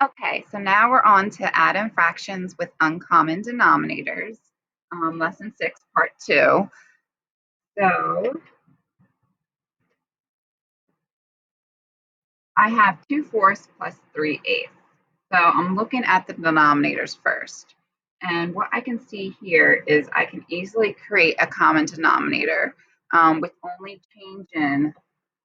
Okay, so now we're on to add-in fractions with uncommon denominators, lesson 6, part 2. So I have 2/4 plus 3/8. So I'm looking at the denominators first. And what I can see here is I can easily create a common denominator with only changing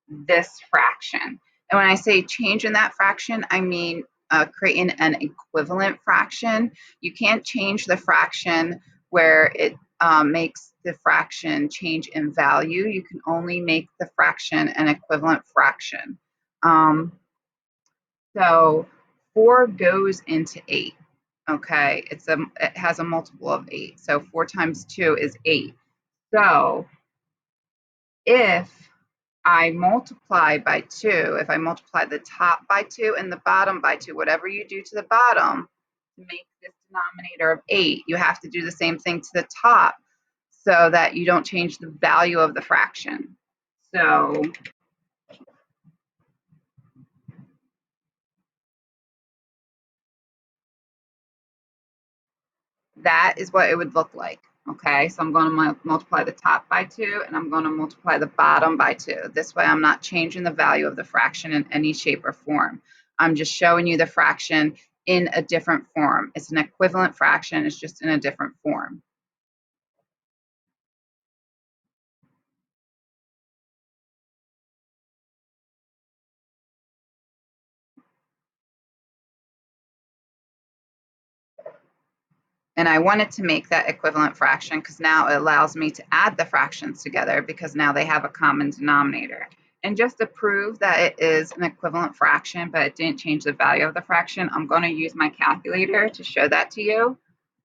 this fraction. And when I say change in that fraction, I mean creating an equivalent fraction. You can't change the fraction where it makes the fraction change in value. You can only make the fraction an equivalent fraction. Um, so 4 goes into 8. Okay, it has a multiple of 8. So 4 times 2 is 8. So if I multiply by 2, if I multiply the top by 2 and the bottom by 2, whatever you do to the bottom to make this denominator of 8, you have to do the same thing to the top so that you don't change the value of the fraction. So that is what it would look like. Okay, so I'm going to multiply the top by 2 and I'm going to multiply the bottom by 2. This way I'm not changing the value of the fraction in any shape or form. I'm just showing you the fraction in a different form. It's an equivalent fraction, it's just in a different form. And I wanted to make that equivalent fraction because now it allows me to add the fractions together because now they have a common denominator. And just to prove that it is an equivalent fraction, but it didn't change the value of the fraction, I'm going to use my calculator to show that to you.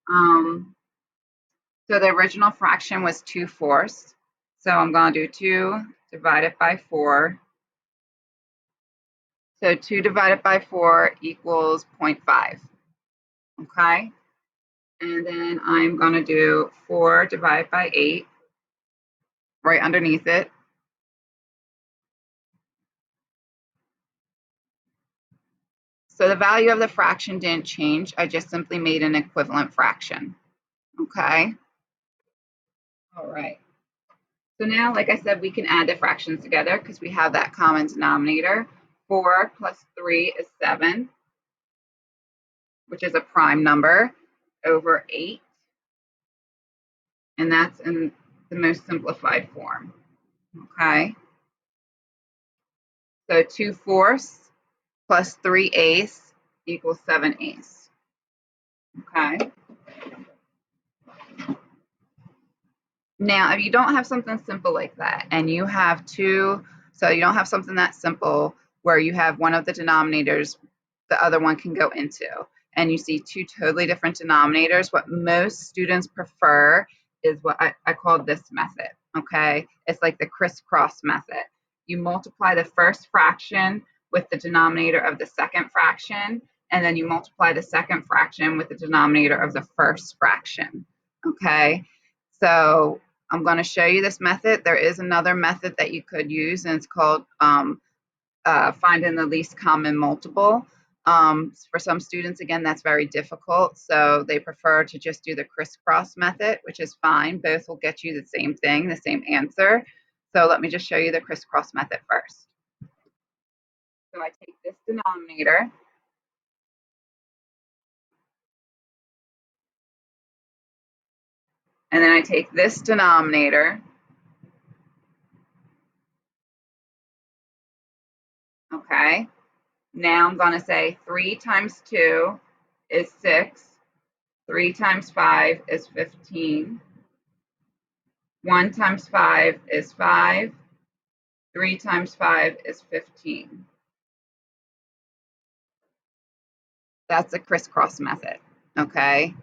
So the original fraction was 2/4. So I'm going to do 2 divided by 4. So 2 divided by 4 equals 0.5. Okay. And then I'm going to do 4 divided by 8 right underneath it. So the value of the fraction didn't change. I just simply made an equivalent fraction. Okay. All right. So now, like I said, we can add the fractions together because we have that common denominator. 4 plus 3 is 7, which is a prime number, over 8. And that's in the most simplified form. Okay. So 2/4 plus 3/8 equals 7/8. Okay. Now, if you don't have something simple like that, and you have two, so you don't have something that simple where you have one of the denominators, the other one can go into, and you see two totally different denominators, what most students prefer is what I call this method, okay? It's like the crisscross method. You multiply the first fraction with the denominator of the second fraction, and then you multiply the second fraction with the denominator of the first fraction, okay? So I'm going to show you this method. There is another method that you could use, and it's called finding the least common multiple. For some students, again, that's very difficult, so they prefer to just do the crisscross method, which is fine. Both will get you the same thing, the same answer. So let me just show you the crisscross method first. So I take this denominator, and then I take this denominator, okay? Now I'm going to say 3 times 2 is 6. 3 times 5 is 15. 1 times 5 is 5. 3 times 5 is 15. That's a crisscross method, okay?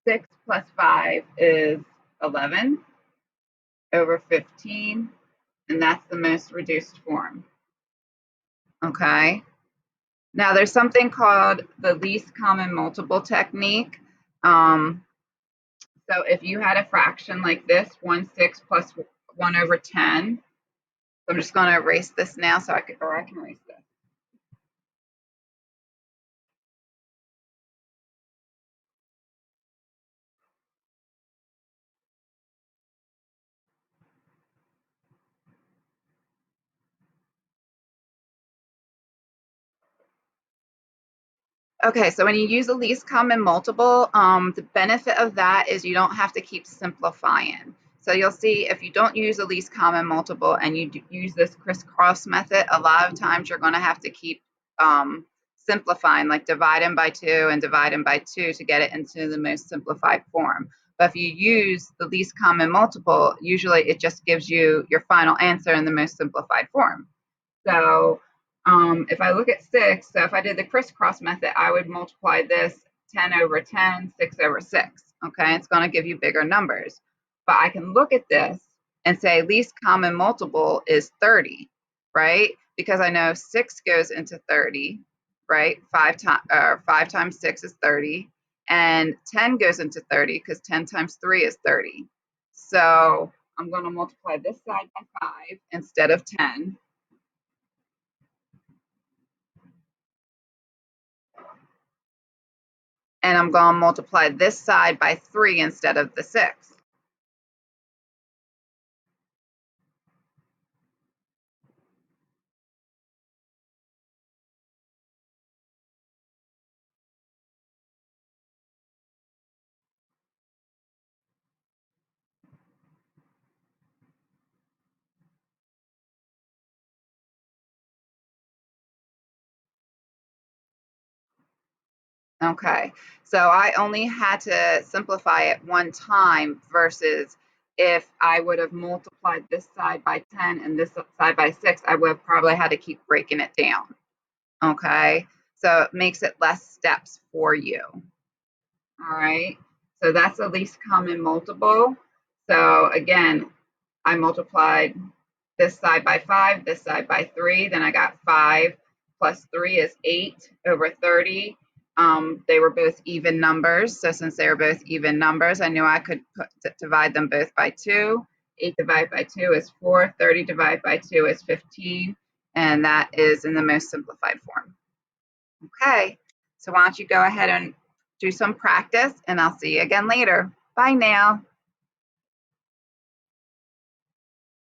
6 plus 5 is 11 over 15, and that's the most reduced form, okay? Now, there's something called the least common multiple technique. So if you had a fraction like this, 1/6 plus 1 over 10, so I'm just going to erase this now so I can erase this. Okay, so when you use the least common multiple, the benefit of that is you don't have to keep simplifying. So you'll see if you don't use the least common multiple and you use this crisscross method, a lot of times you're going to have to keep simplifying, like dividing by 2 and dividing by 2 to get it into the most simplified form. But if you use the least common multiple, usually it just gives you your final answer in the most simplified form. So if I look at 6, so if I did the crisscross method, I would multiply this 10 over 10, 6 over 6. Okay, it's going to give you bigger numbers. But I can look at this and say least common multiple is 30, right? Because I know 6 goes into 30, right? 5 times 6 is 30. And 10 goes into 30 because 10 times 3 is 30. So I'm going to multiply this side by 5 instead of 10. And I'm going to multiply this side by 3 instead of the 6. Okay, so I only had to simplify it one time versus if I would have multiplied this side by 10 and this side by 6, I would have probably had to keep breaking it down. Okay, so it makes it less steps for you. All right, so that's the least common multiple. So again, I multiplied this side by 5, this side by 3. Then I got 5 plus 3 is 8 over 30. They were both even numbers. So since they were both even numbers, I knew I could divide them both by 2. 8 divided by 2 is 4. 30 divided by 2 is 15. And that is in the most simplified form. Okay, so why don't you go ahead and do some practice, and I'll see you again later. Bye now.